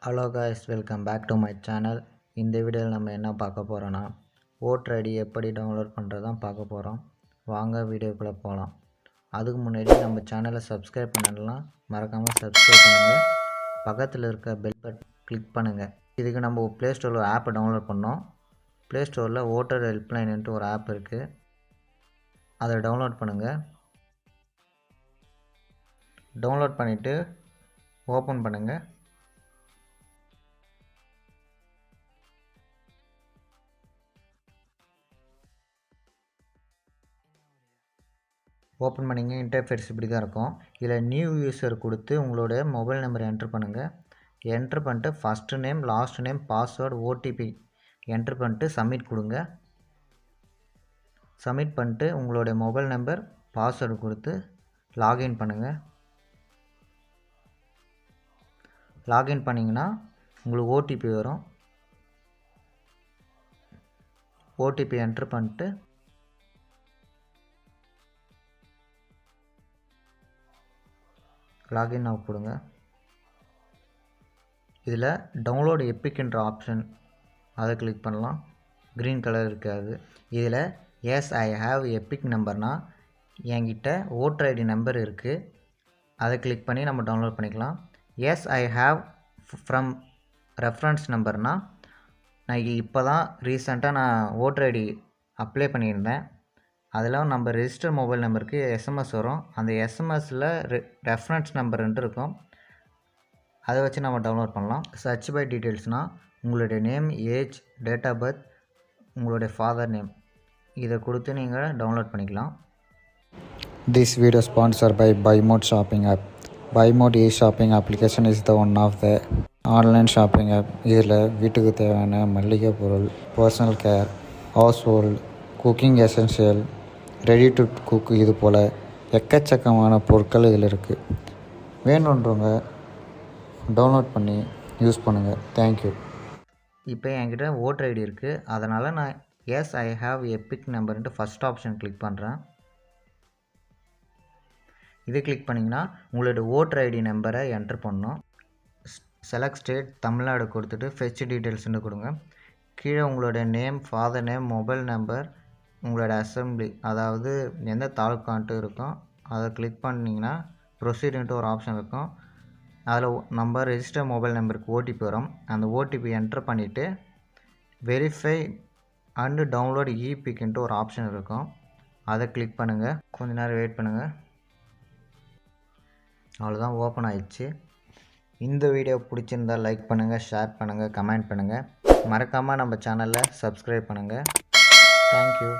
Hello guys, welcome back to my channel. இந்த வீடியோவில் நம்ம என்ன பார்க்க போகிறோன்னா, ஓட்டர் ஐடி எப்படி டவுன்லோட் பண்ணுறது தான் பார்க்க போகிறோம். வாங்க வீடியோக்குள்ளே போகலாம். அதுக்கு முன்னாடி நம்ம சேனலை சப்ஸ்கிரைப் பண்ணலாம், மறக்காமல் சப்ஸ்கிரைப் பண்ணுங்கள். பக்கத்தில் இருக்க பெல் பட்டன் கிளிக் பண்ணுங்கள். இதுக்கு நம்ம ப்ளே ஸ்டோரில் ஆப்பை டவுன்லோட் பண்ணோம். ப்ளே ஸ்டோரில் ஓட்டர் ஹெல்ப்லைன்ட்டு ஒரு ஆப் இருக்குது, அதை டவுன்லோட் பண்ணுங்கள். டவுன்லோட் பண்ணிவிட்டு ஓப்பன் பண்ணுங்கள். ஓப்பன் பண்ணிங்க. இன்டர்ஃபேஸ் இப்படி தான் இருக்கும். இதில் நியூ யூஸர் கொடுத்து உங்களுடைய மொபைல் நம்பரை என்ட்ரு பண்ணுங்கள். என்ட்ரு பண்ணிட்டு first name, last name, password, OTP enter பண்ணிட்டு சப்மிட் கொடுங்க. சப்மிட் பண்ணிட்டு உங்களுடைய மொபைல் நம்பர், பாஸ்வேர்டு கொடுத்து லாகின் பண்ணுங்கள். லாகின் பண்ணிங்கன்னா உங்களுக்கு ஓடிபி வரும். ஓடிபி என்ட்ரு பண்ணிட்டு லாகின் ஆக கொடுங்க. இதில் டவுன்லோட் எப்பிக்ன்ற ஆப்ஷன், அதை கிளிக் பண்ணலாம். க்ரீன் கலர் இருக்காது. இதில் எஸ் ஐ ஹாவ் எப்பிக் நம்பர்னால் என்கிட்ட ஓட்டர் ஐடி நம்பர் இருக்குது, அதை கிளிக் பண்ணி நம்ம டவுன்லோட் பண்ணிக்கலாம். As I have from reference நம்பர்னால் நான் இப்போ தான் ரீசெண்டாக நான் ஓட்டர் ஐடி அப்ளை பண்ணியிருந்தேன். அதில் நம்ம ரெஜிஸ்டர் மொபைல் நம்பருக்கு எஸ்எம்எஸ் வரும். அந்த எஸ்எம்எஸில் ரெஃபரன்ஸ் நம்பர்ன்ட்டு இருக்கும், அதை வச்சு நம்ம டவுன்லோட் பண்ணலாம். சர்ச் பை டீட்டெயில்ஸ்னால் உங்களுடைய name, age, date of birth, உங்களுடைய ஃபாதர் நேம், இதை கொடுத்து நீங்கள் டவுன்லோட் பண்ணிக்கலாம். This video sponsored by BuyMode shopping app. BuyMode e-shopping application is the one of the online shopping app. இதில் வீட்டுக்கு தேவையான மளிகை பொருள், personal care, household, cooking essential, ready to cook, இது போல் எக்கச்சக்கமான பொருட்கள் இதில் இருக்குது. வேணுன்றவங்க டவுன்லோட் பண்ணி யூஸ் பண்ணுங்கள். தேங்க்யூ. இப்போ என்கிட்ட ஓட்டர் ஐடி இருக்குது, அதனால் நான் எஸ் ஐ ஹாவ் எப்பிக் நம்பர்ன்ட்டு ஃபஸ்ட் ஆப்ஷன் கிளிக் பண்ணுறேன். இது கிளிக் பண்ணிங்கன்னா உங்களுடைய ஓட்டர் ஐடி நம்பரை என்ட்ரு பண்ணணும். செலக்ட் ஸ்டேட் தமிழ்நாடு கொடுத்துட்டு ஃபெச் டீட்டெயில்ஸ்னு கொடுங்க. கீழே உங்களுடைய name, father name, mobile number, உங்களோட அசம்பிளி, அதாவது எந்த தாலுக்கான்ட்டு இருக்கும், அதை கிளிக் பண்ணிங்கன்னா ப்ரொசீடுன்ட்டு ஒரு ஆப்ஷன் இருக்கும். அதில் நம்ம ரெஜிஸ்டர் மொபைல் நம்பருக்கு ஓடிபி வரும். அந்த ஓடிபி என்ட்ரு பண்ணிவிட்டு வெரிஃபை அண்டு டவுன்லோட் இபிக்ன்ட்டு ஒரு ஆப்ஷன் இருக்கும், அதை கிளிக் பண்ணுங்கள். கொஞ்ச நேரம் வெயிட் பண்ணுங்கள். அவ்வளோதான், ஓப்பன் ஆயிடுச்சு. இந்த வீடியோ பிடிச்சிருந்தால் லைக் பண்ணுங்கள், ஷேர் பண்ணுங்கள், கமெண்ட் பண்ணுங்கள். மறக்காமல் நம்ம சேனலை சப்ஸ்கிரைப் பண்ணுங்கள். தேங்க்யூ.